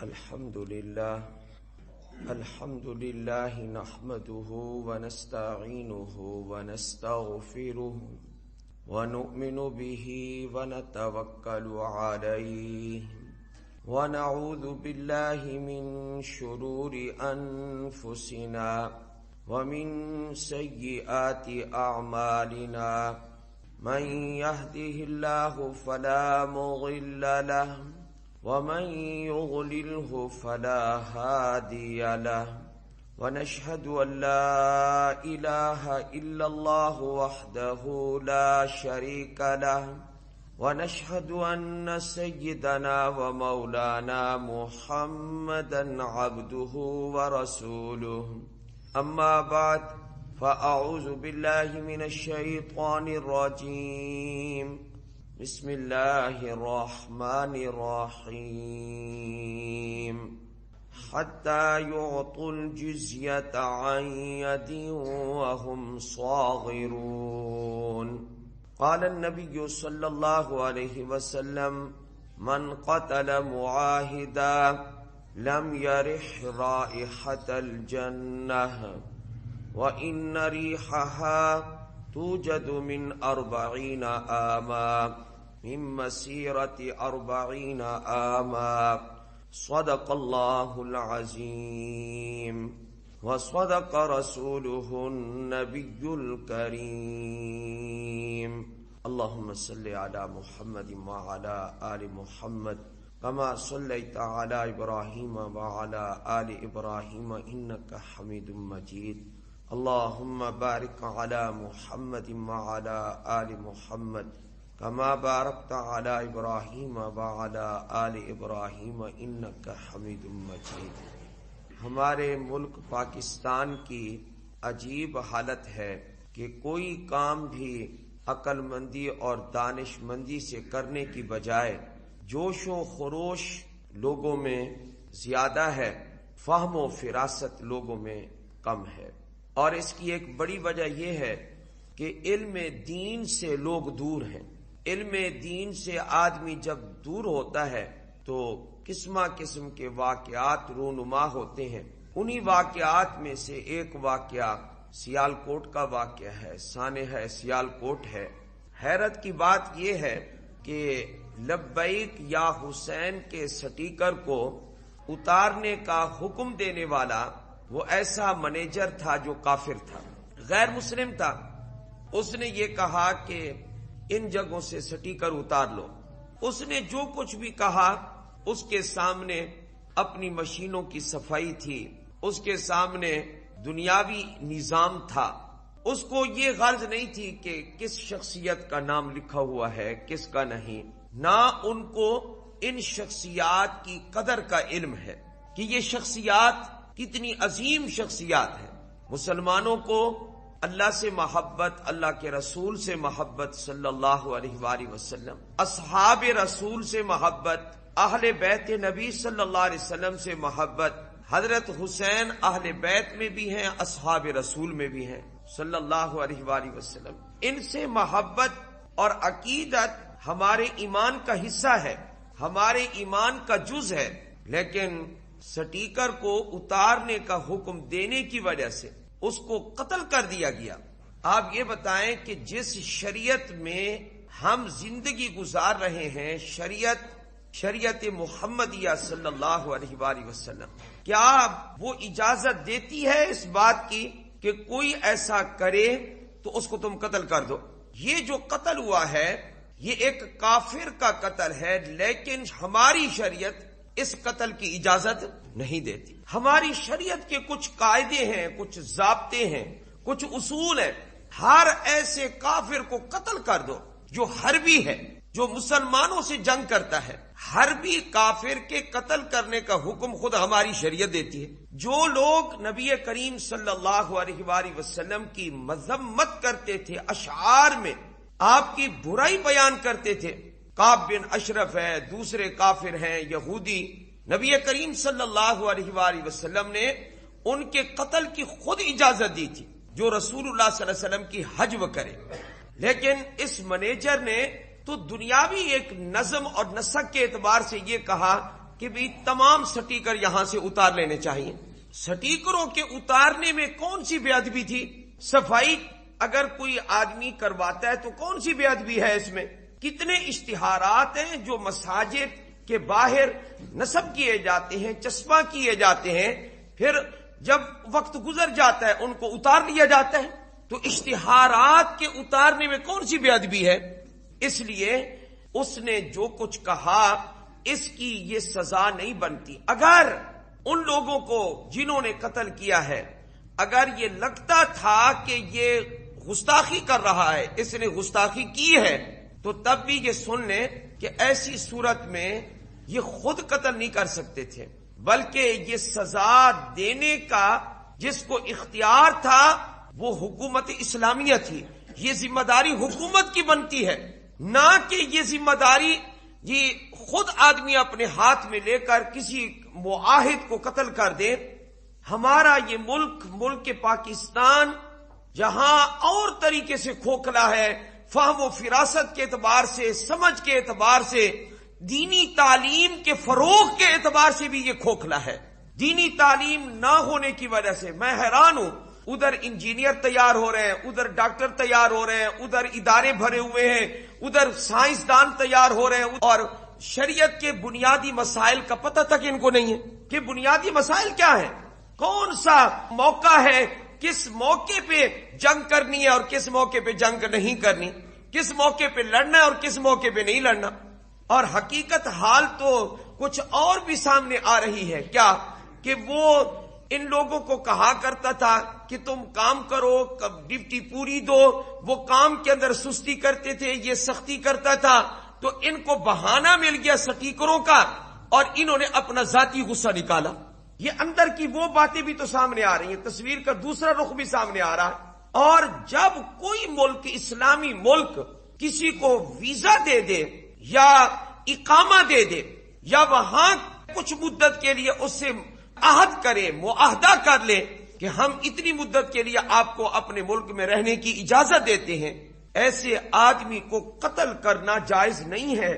الحمد لله نحمده ونستعينه ونستغفره ونؤمن به ونتوكل عليه ونعوذ بالله من شرور أنفسنا ومن سيئات أعمالنا من يهده الله فلا مضل له ومن يضلله فلا هادي له ونشهد أن لا إله إلا الله وحده لا شريك له ونشهد أن سيدنا ومولانا محمدا عبده ورسوله أما بعد فأعوذ بالله من الشيطان الرجيم بسم الله الرحمن الرحيم حتى يعطوا الجزية عن يد وهم صاغرون قال النبي صلى الله عليه وسلم من قتل معاهدا لم يرح رائحة الجنة وإن ريحها توجد من 40 عاما من مسيرة 40 عاما صدق الله العظيم وصدق رسوله النبي الكريم اللهم صل على محمد وعلى آل محمد كما صليت على إبراهيم وعلى آل إبراهيم إنك حميد مجيد اللهم بارك على محمد وعلى آل محمد كما باركت على إبراهيم وعلى آل إبراهيم إنك حميد مجيد۔ ہمارے ملک پاکستان کی عجیب حالت ہے کہ کوئی کام بھی عقل مندی اور دانش مندی سے کرنے کی بجائے جوش و خروش لوگوں میں زیادہ ہے، فہم و فراست لوگوں میں کم ہے، اور اس کی ایک بڑی وجہ یہ ہے کہ علم دین سے لوگ دور ہیں۔ علم دین سے آدمی جب دور ہوتا ہے تو قسم کے واقعات رونما ہوتے ہیں۔ انہی واقعات میں سے ایک واقعہ سیالکوٹ کا واقعہ ہے، سانحہ سیالکوٹ ہے۔ حیرت کی بات یہ ہے کہ لبیک یا حسین کے سٹیکر کو اتارنے کا حکم دینے والا وہ ایسا منیجر تھا جو کافر تھا، غیر مسلم تھا۔ اس نے یہ کہا کہ ان جگہوں سے سٹیکر اتار لو۔ اس نے جو کچھ بھی کہا، اس کے سامنے اپنی مشینوں کی صفائی تھی، اس کے سامنے دنیاوی نظام تھا۔ اس کو یہ غرض نہیں تھی کہ کس شخصیت کا نام لکھا ہوا ہے کس کا نہیں، نہ ان کو ان شخصیات کی قدر کا علم ہے کہ یہ شخصیات کتنی عظیم شخصیات ہیں۔ مسلمانوں کو اللہ سے محبت، اللہ کے رسول سے محبت صلی اللہ علیہ وآلہ وسلم، اصحاب رسول سے محبت، اہل بیت نبی صلی اللہ علیہ وسلم سے محبت۔ حضرت حسین اہل بیت میں بھی ہیں، اصحاب رسول میں بھی ہیں صلی اللہ علیہ وآلہ وسلم۔ ان سے محبت اور عقیدت ہمارے ایمان کا حصہ ہے، ہمارے ایمان کا جز ہے، لیکن سٹیکر کو اتارنے کا حکم دینے کی وجہ سے اس کو قتل کر دیا گیا۔ آپ یہ بتائیں کہ جس شریعت میں ہم زندگی گزار رہے ہیں، شریعت محمدیہ صلی اللہ علیہ وآلہ وسلم، کیا وہ اجازت دیتی ہے اس بات کی کہ کوئی ایسا کرے تو اس کو تم قتل کر دو؟ یہ جو قتل ہوا ہے یہ ایک کافر کا قتل ہے، لیکن ہماری شریعت اس قتل کی اجازت نہیں دیتی۔ ہماری شریعت کے کچھ قاعدے ہیں، کچھ ضابطے ہیں، کچھ اصول ہیں۔ ہر ایسے کافر کو قتل کر دو جو حربی ہے، جو مسلمانوں سے جنگ کرتا ہے۔ حربی کافر کے قتل کرنے کا حکم خود ہماری شریعت دیتی ہے۔ جو لوگ نبی کریم صلی اللہ علیہ وآلہ وسلم کی مذمت کرتے تھے، اشعار میں آپ کی برائی بیان کرتے تھے، کعب بن اشرف ہے، دوسرے کافر ہیں یہودی، نبی کریم صلی اللہ علیہ وآلہ وسلم نے ان کے قتل کی خود اجازت دی تھی، جو رسول اللہ صلی اللہ علیہ وسلم کی حجو کرے۔ لیکن اس منیجر نے تو دنیاوی ایک نظم اور نسق کے اعتبار سے یہ کہا کہ بھی تمام سٹیکر یہاں سے اتار لینے چاہیے. سٹیکروں کے اتارنے میں کون سی بے ادبی تھی؟ صفائی اگر کوئی آدمی کرواتا ہے تو کون سی بے ادبی ہے اس میں؟ کتنے اشتہارات ہیں جو مساجد کے باہر نصب کیے جاتے ہیں، چسپاں کیے جاتے ہیں، پھر جب وقت گزر جاتا ہے ان کو اتار لیا جاتا ہے. تو اشتہارات کے اتارنے میں کون سی بے ادبی ہے؟ اس لیے اس نے جو کچھ کہا اس کی یہ سزا نہیں بنتی. اگر ان لوگوں کو جنہوں نے قتل کیا ہے اگر یہ لگتا تھا کہ یہ گستاخی کر رہا ہے، اس نے گستاخی کی ہے، تو تب بھی یہ سن لیں کہ ایسی صورت میں یہ خود قتل نہیں کر سکتے تھے، بلکہ یہ سزا دینے کا جس کو اختیار تھا وہ حکومت اسلامیہ تھی. یہ ذمہ داری حکومت کی بنتی ہے، نہ کہ یہ ذمہ داری یہ خود آدمی اپنے ہاتھ میں لے کر کسی معاہد کو قتل کر دے. ہمارا یہ ملک پاکستان جہاں اور طریقے سے کھوکھلا ہے، فہم و فراست کے اعتبار سے، سمجھ کے اعتبار سے، دینی تعلیم کے فروغ کے اعتبار سے بھی یہ کھوکھلا ہے. دینی تعلیم نہ ہونے کی وجہ سے میں حیران ہوں. ادھر انجینئر تیار ہو رہے ہیں، ادھر ڈاکٹر تیار ہو رہے ہیں، ادھر ادارے بھرے ہوئے ہیں، ادھر سائنسدان تیار ہو رہے ہیں، اور شریعت کے بنیادی مسائل کا پتہ تک ان کو نہیں ہے کہ بنیادی مسائل کیا ہیں، کون سا موقع ہے، کس موقع پہ جنگ کرنی ہے اور کس موقع پہ جنگ نہیں کرنی، کس موقع پہ لڑنا ہے اور کس موقع پہ نہیں لڑنا. اور حقیقت حال تو کچھ اور بھی سامنے آ رہی ہے. کیا کہ وہ ان لوگوں کو کہا کرتا تھا کہ تم کام کرو، ڈیوٹی پوری دو. وہ کام کے اندر سستی کرتے تھے، یہ سختی کرتا تھا. تو ان کو بہانہ مل گیا سٹیکروں کا اور انہوں نے اپنا ذاتی غصہ نکالا. یہ اندر کی وہ باتیں بھی تو سامنے آ رہی ہیں، تصویر کا دوسرا رخ بھی سامنے آ رہا ہے. اور جب کوئی ملک، اسلامی ملک، کسی کو ویزا دے دے یا اقامہ دے دے یا وہاں کچھ مدت کے لیے اس سے عہد کرے، معاہدہ کر لے کہ ہم اتنی مدت کے لیے آپ کو اپنے ملک میں رہنے کی اجازت دیتے ہیں، ایسے آدمی کو قتل کرنا جائز نہیں ہے.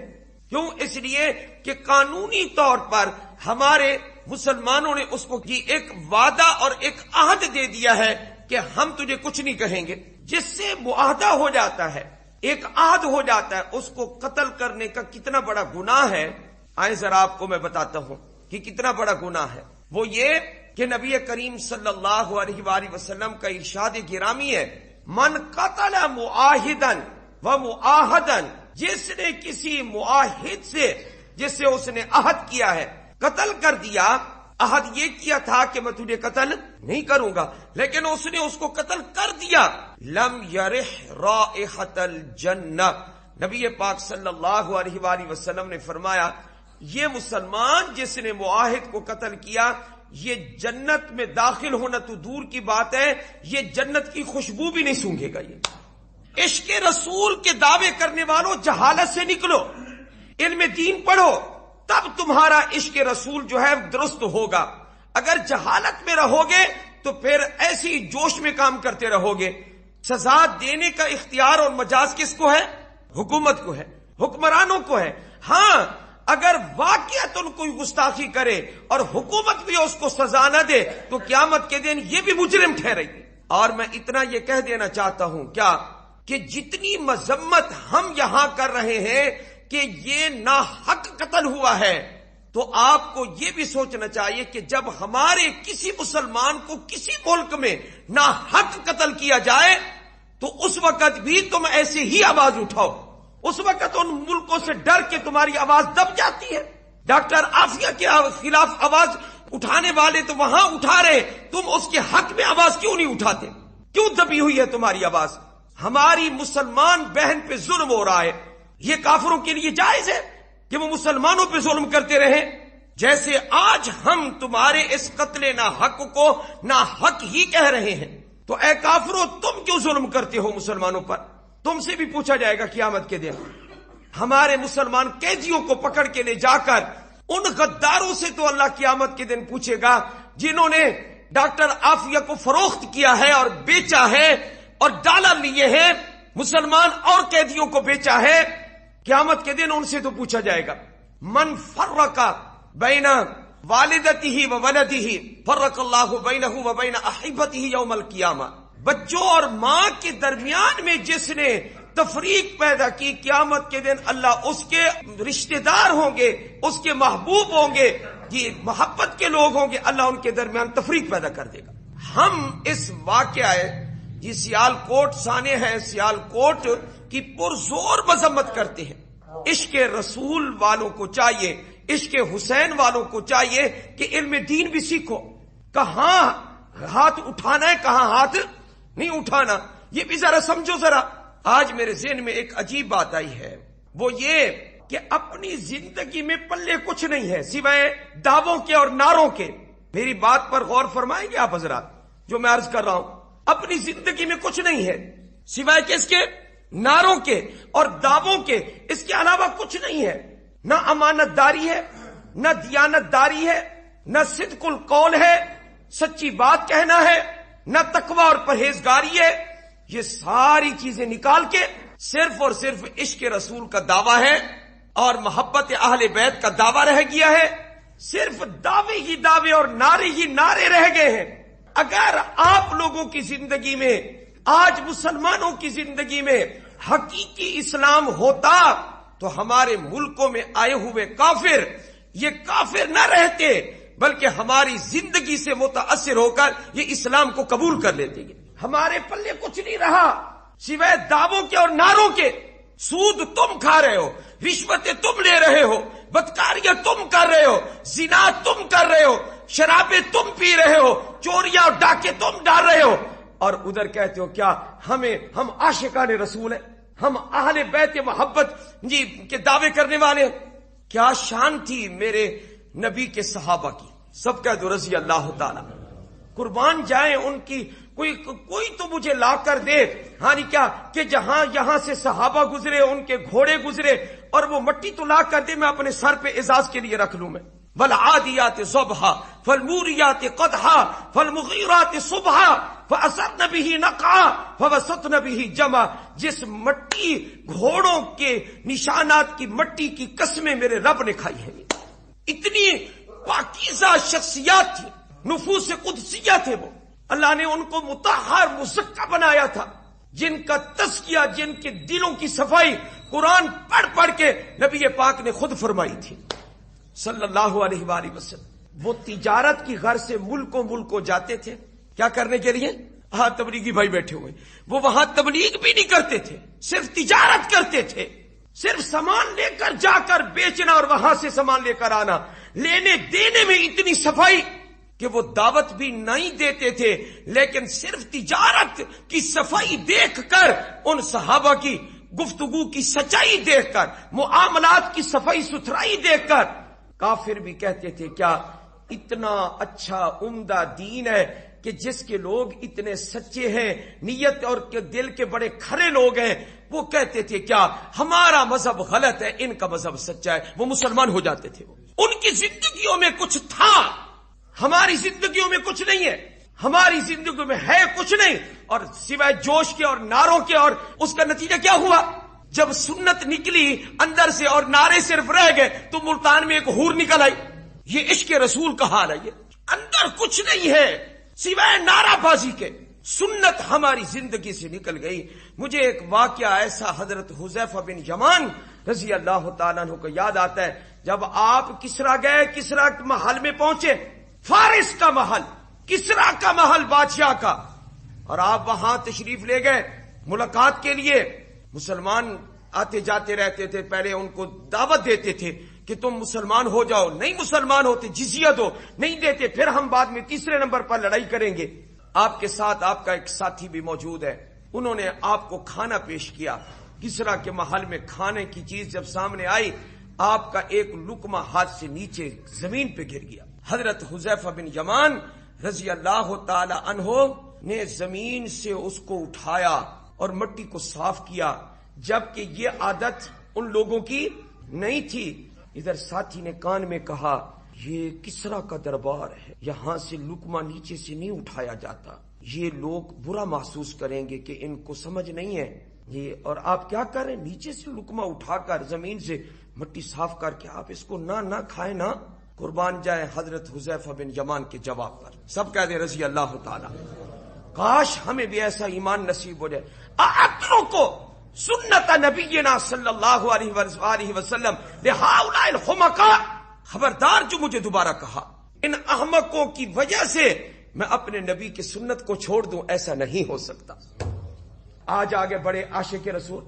کیوں؟ اس لیے کہ قانونی طور پر ہمارے مسلمانوں نے اس کو ایک وعدہ اور ایک عہد دے دیا ہے کہ ہم تجھے کچھ نہیں کہیں گے. جس سے معاہدہ ہو جاتا ہے، ایک عہد ہو جاتا ہے، اس کو قتل کرنے کا کتنا بڑا گناہ ہے. آئے ذرا آپ کو میں بتاتا ہوں کہ کتنا بڑا گناہ ہے. وہ یہ کہ نبی کریم صلی اللہ علیہ وآلہ وسلم کا ارشاد گرامی ہے، من قتل معاہدا و معاہدا، جس نے کسی معاہد سے، جس سے اس نے عہد کیا ہے، قتل کر دیا. عہد یہ کیا تھا کہ میں تجھے قتل نہیں کروں گا، لیکن اس نے اس کو قتل کر دیا. لم یرح رائحۃ الجنہ، نبی پاک صلی اللہ علیہ وآلہ وسلم نے فرمایا یہ مسلمان جس نے معاہد کو قتل کیا، یہ جنت میں داخل ہونا تو دور کی بات ہے، یہ جنت کی خوشبو بھی نہیں سونگھے گا. یہ عشق رسول کے دعوے کرنے والوں، جہالت سے نکلو، علم دین پڑھو، تب تمہارا عشق رسول جو ہے درست ہوگا. اگر جہالت میں رہو گے تو پھر ایسی جوش میں کام کرتے رہو گے. سزا دینے کا اختیار اور مجاز کس کو ہے؟ حکومت کو ہے، حکمرانوں کو ہے. ہاں اگر واقعتاً کوئی گستاخی کرے اور حکومت بھی اس کو سزا نہ دے تو قیامت کے دن یہ بھی مجرم ٹھہرے گی. اور میں اتنا یہ کہہ دینا چاہتا ہوں کیا کہ جتنی مذمت ہم یہاں کر رہے ہیں کہ یہ ناحق قتل ہوا ہے، تو آپ کو یہ بھی سوچنا چاہیے کہ جب ہمارے کسی مسلمان کو کسی ملک میں ناحق قتل کیا جائے تو اس وقت بھی تم ایسے ہی آواز اٹھاؤ. اس وقت ان ملکوں سے ڈر کے تمہاری آواز دب جاتی ہے. ڈاکٹر عافیہ کے خلاف آواز اٹھانے والے تو وہاں اٹھا رہے، تم اس کے حق میں آواز کیوں نہیں اٹھاتے؟ کیوں دبی ہوئی ہے تمہاری آواز؟ ہماری مسلمان بہن پہ ظلم ہو رہا ہے. یہ کافروں کے لیے جائز ہے کہ وہ مسلمانوں پہ ظلم کرتے رہیں؟ جیسے آج ہم تمہارے اس قتل ناحق کو ناحق ہی کہہ رہے ہیں، تو اے کافروں تم کیوں ظلم کرتے ہو مسلمانوں پر؟ تم سے بھی پوچھا جائے گا قیامت کے دن. ہمارے مسلمان قیدیوں کو پکڑ کے لے جا کر ان غداروں سے تو اللہ قیامت کے دن پوچھے گا جنہوں نے ڈاکٹر عافیہ کو فروخت کیا ہے اور بیچا ہے اور ڈالر لیے ہیں، مسلمان اور قیدیوں کو بیچا ہے. قیامت کے دن ان سے تو پوچھا جائے گا من فرق بین والدتہ و ولدہ فرق اللہ بینہ و بین احبتہ یوم القیامہ. بچوں اور ماں کے درمیان میں جس نے تفریق پیدا کی، قیامت کے دن اللہ اس کے رشتہ دار ہوں گے، اس کے محبوب ہوں گے، یہ محبت کے لوگ ہوں گے، اللہ ان کے درمیان تفریق پیدا کر دے گا. ہم اس واقعہ یہ سیال کوٹ سانے ہیں، سیال کوٹ کی پرزور مذمت کرتے ہیں. عشق رسول والوں کو چاہیے، عشق حسین والوں کو چاہیے کہ علم دین بھی سیکھو. کہاں ہاتھ اٹھانا ہے، کہاں ہاتھ نہیں اٹھانا، یہ بھی ذرا سمجھو. ذرا آج میرے ذہن میں ایک عجیب بات آئی ہے، وہ یہ کہ اپنی زندگی میں پلے کچھ نہیں ہے سوائے دعووں کے اور نعروں کے. میری بات پر غور فرمائیں گے آپ حضرات جو میں عرض کر رہا ہوں. اپنی زندگی میں کچھ نہیں ہے سوائے کس کے؟ نعروں کے اور دعووں کے. اس کے علاوہ کچھ نہیں ہے. نہ امانت داری ہے، نہ دیانت داری ہے، نہ صدق القول ہے، سچی بات کہنا ہے، نہ تقوی اور پرہیزگاری ہے. یہ ساری چیزیں نکال کے صرف اور صرف عشق رسول کا دعویٰ ہے اور محبت اہل بیت کا دعویٰ رہ گیا ہے. صرف دعوے ہی دعوے اور نعرے ہی نعرے رہ گئے ہیں. اگر آپ لوگوں کی زندگی میں، آج مسلمانوں کی زندگی میں حقیقی اسلام ہوتا تو ہمارے ملکوں میں آئے ہوئے کافر یہ کافر نہ رہتے بلکہ ہماری زندگی سے متاثر ہو کر یہ اسلام کو قبول کر لیتے. ہمارے پلے کچھ نہیں رہا سوائے دعووں کے اور نعروں کے. سود تم کھا رہے ہو، رشوتیں تم لے رہے ہو، بدکاریاں تم کر رہے ہو، زنا تم کر رہے ہو، شرابیں تم پی رہے ہو، چوریاں اور ڈاکے تم ڈال رہے ہو، اور ادھر کہتے ہو کیا ہم عاشقان رسول ہیں، ہم اہل بیت محبت جی کے دعوے کرنے والے ہیں. کیا شان تھی میرے نبی کے صحابہ کی، سب کہہ دو رضی اللہ تعالی. قربان جائیں ان کی. کوئی تو مجھے لا کر دے ہاں نہیں کیا کہ جہاں یہاں سے صحابہ گزرے، ان کے گھوڑے گزرے، اور وہ مٹی تو لا کر دے میں اپنے سر پہ اعزاز کے لیے رکھ لوں. میں والعادیات ضبحا فالموریات قدحا فالمغیرات صبحا فاثرن به نقعا فوسطن به جمع. جس مٹی گھوڑوں کے نشانات کی مٹی کی قسمیں میرے رب نے کھائی ہیں. اتنی پاکیزہ شخصیات تھی، نفوس قدسیہ تھے. وہ اللہ نے ان کو مطہر مزکہ بنایا تھا، جن کا تزکیہ، جن کے دلوں کی صفائی قرآن پڑھ پڑھ کے نبی پاک نے خود فرمائی تھی صلی اللہ علیہ وآلہ وسلم. وہ تجارت کی غرض سے ملکوں جاتے تھے. کیا کرنے کے لیے؟ ہاں تبلیغی بھائی بیٹھے ہوئے، وہ وہاں تبلیغ بھی نہیں کرتے تھے، صرف تجارت کرتے تھے. صرف سامان لے کر جا کر بیچنا اور وہاں سے سامان لے کر آنا. لینے دینے میں اتنی صفائی کہ وہ دعوت بھی نہیں دیتے تھے، لیکن صرف تجارت کی صفائی دیکھ کر، ان صحابہ کی گفتگو کی سچائی دیکھ کر، معاملات کی صفائی ستھرائی دیکھ کر کافر بھی کہتے تھے کیا اتنا اچھا عمدہ دین ہے کہ جس کے لوگ اتنے سچے ہیں، نیت اور دل کے بڑے کھرے لوگ ہیں، وہ کہتے تھے کیا ہمارا مذہب غلط ہے، ان کا مذہب سچا ہے. وہ مسلمان ہو جاتے تھے. ان کی زندگیوں میں کچھ تھا، ہماری زندگیوں میں کچھ نہیں ہے. ہماری زندگی میں ہے کچھ نہیں، اور سوائے جوش کے اور نعروں کے. اور اس کا نتیجہ کیا ہوا؟ جب سنت نکلی اندر سے اور نعرے صرف رہ گئے تو ملتان میں ایک حور نکل آئی. یہ عشق رسول کا حال ہے. یہ اندر کچھ نہیں ہے سوائے نعرہ بازی کے. سنت ہماری زندگی سے نکل گئی. مجھے ایک واقعہ ایسا حضرت حذیفہ بن یمان رضی اللہ تعالیٰ عنہ کو یاد آتا ہے. جب آپ کسرا گئے، کسرا محل میں پہنچے، فارس کا محل، کسرا کا محل بادشاہ کا، اور آپ وہاں تشریف لے گئے ملاقات کے لیے. مسلمان آتے جاتے رہتے تھے. پہلے ان کو دعوت دیتے تھے کہ تم مسلمان ہو جاؤ، نہیں مسلمان ہوتے جزیہ دو، نہیں دیتے، پھر ہم بعد میں تیسرے نمبر پر لڑائی کریں گے. آپ کے ساتھ آپ کا ایک ساتھی بھی موجود ہے. انہوں نے آپ کو کھانا پیش کیا. کسرا کے محل میں کھانے کی چیز جب سامنے آئی، آپ کا ایک لقمہ ہاتھ سے نیچے زمین پہ گر گیا. حضرت حذیفہ بن یمان رضی اللہ تعالی عنہ نے زمین سے اس کو اٹھایا اور مٹی کو صاف کیا، جبکہ یہ عادت ان لوگوں کی نہیں تھی. ادھر ساتھی نے کان میں کہا یہ کسرا کا دربار ہے، یہاں سے لقمہ نیچے سے نہیں اٹھایا جاتا، یہ لوگ برا محسوس کریں گے کہ ان کو سمجھ نہیں ہے یہ. اور آپ کیا کر رہے ہیں؟ نیچے سے لقمہ اٹھا کر زمین سے مٹی صاف کر کے آپ اس کو نہ کھائیں نا. قربان جائے حضرت حذیفہ بن یمان کے جواب پر، سب کہہ دیں رضی اللہ تعالی۔ کاش ہمیں بھی ایسا ایمان نصیب ہو جائے۔ اعتروا کو سنت نبینا صلی اللہ علیہ وسلم لہؤلاء الحمقاء، خبردار جو مجھے دوبارہ کہا، ان احمقوں کی وجہ سے میں اپنے نبی کی سنت کو چھوڑ دوں، ایسا نہیں ہو سکتا۔ آج آگے بڑے عاشق رسول،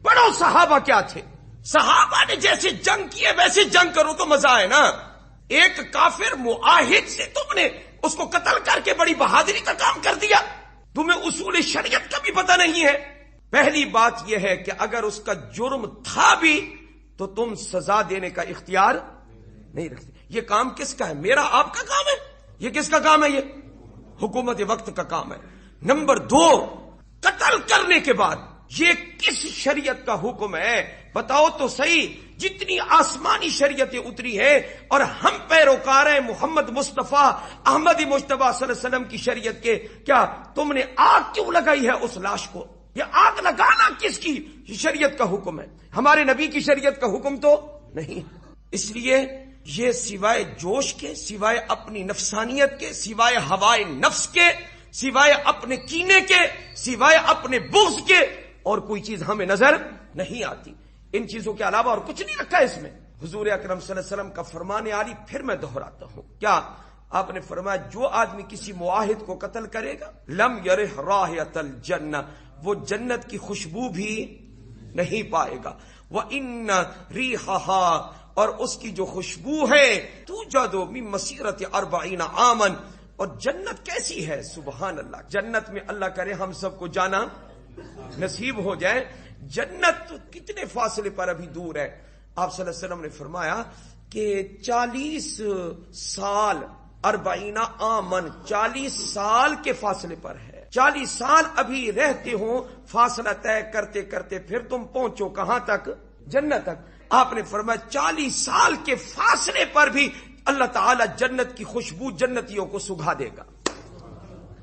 بڑوں صحابہ کیا تھے؟ صحابہ نے جیسے جنگ کیے ویسے جنگ کرو تو مزہ ہے نا۔ ایک کافر معاہد سے تم نے اس کو قتل کر کے بڑی بہادری کا کام کر دیا، تمہیں اصول شریعت کا بھی پتہ نہیں ہے۔ پہلی بات یہ ہے کہ اگر اس کا جرم تھا بھی تو تم سزا دینے کا اختیار نہیں رکھتے۔ یہ کام کس کا ہے؟ میرا آپ کا کام ہے؟ یہ کس کا کام ہے؟ یہ حکومت وقت کا کام ہے۔ نمبر 2، قتل کرنے کے بعد یہ کس شریعت کا حکم ہے؟ بتاؤ تو صحیح۔ جتنی آسمانی شریعتیں اتری ہیں اور ہم پیروکار ہیں محمد مصطفیٰ احمد مجتبیٰ صلی اللہ علیہ وسلم کی شریعت کے، کیا تم نے آگ کیوں لگائی ہے اس لاش کو؟ یہ آگ لگانا کس کی شریعت کا حکم ہے؟ ہمارے نبی کی شریعت کا حکم تو نہیں۔ اس لیے یہ سوائے جوش کے، سوائے اپنی نفسانیت کے، سوائے ہوائے نفس کے، سوائے اپنے کینے کے، سوائے اپنے بغض کے اور کوئی چیز ہمیں نظر نہیں آتی۔ ان چیزوں کے علاوہ اور کچھ نہیں رکھا اس میں۔ حضور اکرم صلی اللہ علیہ وسلم کا فرمان عالی پھر میں دہراتا ہوں، کیا آپ نے فرمایا جو آدمی کسی معاہد کو قتل کرے گا لم یرح رائحۃ الجنہ، وہ جنت کی خوشبو بھی نہیں پائے گا۔ وَإِنَّ رِيحَهَا، اور اس کی جو خوشبو ہے توجد من مسیرۃ 40 عاما، اور جنت کیسی ہے؟ سبحان اللہ، جنت میں اللہ کرے ہم سب کو جانا نصیب ہو جائے۔ جنت کتنے فاصلے پر ابھی دور ہے؟ آپ صلی اللہ علیہ وسلم نے فرمایا کہ 40 سال 40 عامن، 40 سال کے فاصلے پر ہے۔ 40 سال ابھی رہتے ہوں فاصلہ طے کرتے کرتے، پھر تم پہنچو کہاں تک؟ جنت تک۔ آپ نے فرمایا 40 سال کے فاصلے پر بھی اللہ تعالی جنت کی خوشبو جنتیوں کو سگھا دے گا،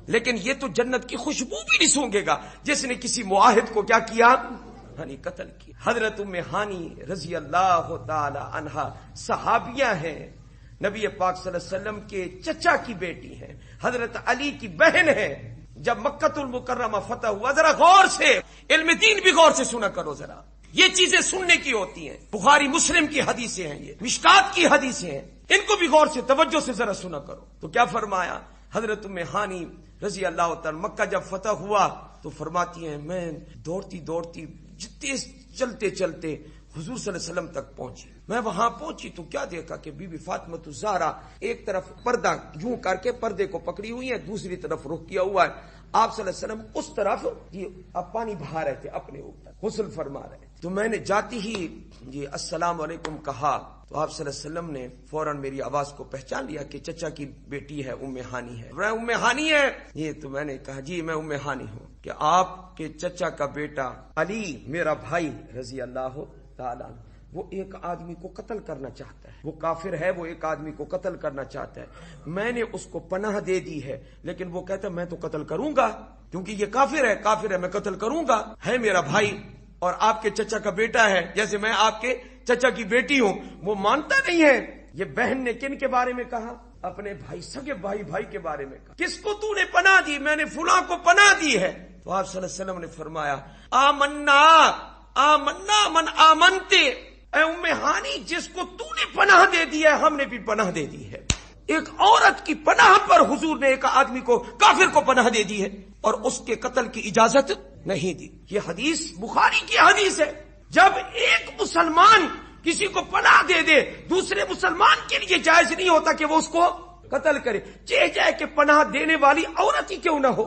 لیکن یہ تو جنت کی خوشبو بھی نہیں سونگے گا جس نے کسی معاہد کو کیا کیا؟ ہانی قتل کیا۔ حضرت ام ہانی رضی اللہ تعالی عنہا صحابیہ ہیں، نبی پاک صلی اللہ علیہ وسلم کے چچا کی بیٹی ہیں، حضرت علی کی بہن ہے۔ جب مکہ المکرمہ فتح ہوا، ذرا غور سے علم دین بھی غور سے سنا کرو، ذرا یہ چیزیں سننے کی ہوتی ہیں۔ بخاری مسلم کی حدیثیں ہیں، یہ مشکات کی حدیثیں ہیں، ان کو بھی غور سے توجہ سے ذرا سنا کرو۔ تو کیا فرمایا حضرت ام ہانی رضی اللہ تعالی، مکہ جب فتح ہوا تو فرماتی ہیں میں دوڑتی دوڑتی چلتے چلتے حضور صلی اللہ علیہ وسلم تک پہنچی۔ میں وہاں پہنچی تو کیا دیکھا کہ بی بی فاطمہ الزہرا ایک طرف پردہ یوں کر کے پردے کو پکڑی ہوئی ہے، دوسری طرف رخ کیا ہوا ہے۔ آپ صلی اللہ علیہ وسلم اس طرف یہ اب پانی بہا رہے تھے، اپنے اوپر غسل فرما رہے تھے۔ تو میں نے جاتی ہی یہ السلام علیکم کہا تو آپ صلی اللہ علیہ وسلم نے فوراً میری آواز کو پہچان لیا کہ چچا کی بیٹی ہے، ام ہانی ہے۔ میں ام ہانی ہے یہ؟ تو میں نے کہا جی میں ام ہانی ہوں، کہ آپ کے چچا کا بیٹا علی میرا بھائی رضی اللہ تعالیٰ وہ ایک آدمی کو قتل کرنا چاہتا ہے، وہ کافر ہے، وہ ایک آدمی کو قتل کرنا چاہتا ہے۔ میں نے اس کو پناہ دے دی ہے، لیکن وہ کہتا ہے میں تو قتل کروں گا کیونکہ یہ کافر ہے، میں قتل کروں گا، ہے میرا بھائی اور آپ کے چچا کا بیٹا ہے، جیسے میں آپ کے چچا کی بیٹی ہوں۔ وہ مانتا نہیں ہے۔ یہ بہن نے کن کے بارے میں کہا؟ اپنے بھائی، سگے بھائی کے بارے میں کہا۔ کس کو تو نے پناہ دی؟ میں نے فلاں کو پناہ دی ہے۔ تو آپ صلی اللہ علیہ وسلم نے فرمایا آمنا من آمنتے، اے ام ہانی جس کو تو نے پناہ دے دی ہے ہم نے بھی پناہ دے دی ہے۔ ایک عورت کی پناہ پر حضور نے ایک آدمی کو، کافر کو پناہ دے دی ہے اور اس کے قتل کی اجازت نہیں دی۔ یہ حدیث بخاری کی حدیث ہے۔ جب ایک مسلمان کسی کو پناہ دے دے دوسرے مسلمان کے لیے جائز نہیں ہوتا کہ وہ اس کو قتل کرے، چاہے کہ پناہ دینے والی عورت ہی کیوں نہ ہو۔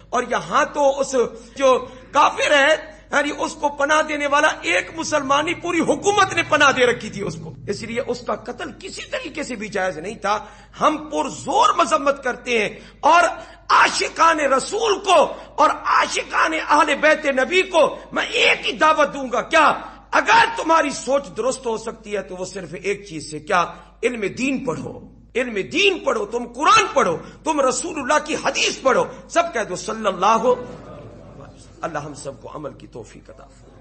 اور یہاں تو اس جو کافر ہے یعنی اس کو پناہ دینے والا ایک مسلمانی، پوری حکومت نے پناہ دے رکھی تھی اس کو، اس لیے اس کا قتل کسی طریقے سے بھی جائز نہیں تھا۔ ہم پرزور مذمت کرتے ہیں اور عاشقان رسول کو اور عاشقان اہل بیت نبی کو میں ایک ہی دعوت دوں گا، کیا اگر تمہاری سوچ درست ہو سکتی ہے تو وہ صرف ایک چیز سے، کیا علم دین پڑھو، علم دین پڑھو، تم قرآن پڑھو، تم رسول اللہ کی حدیث پڑھو، سب کہہ دو صلی اللہ۔ اللہ ہم سب کو عمل کی توفیق عطا فرمائے۔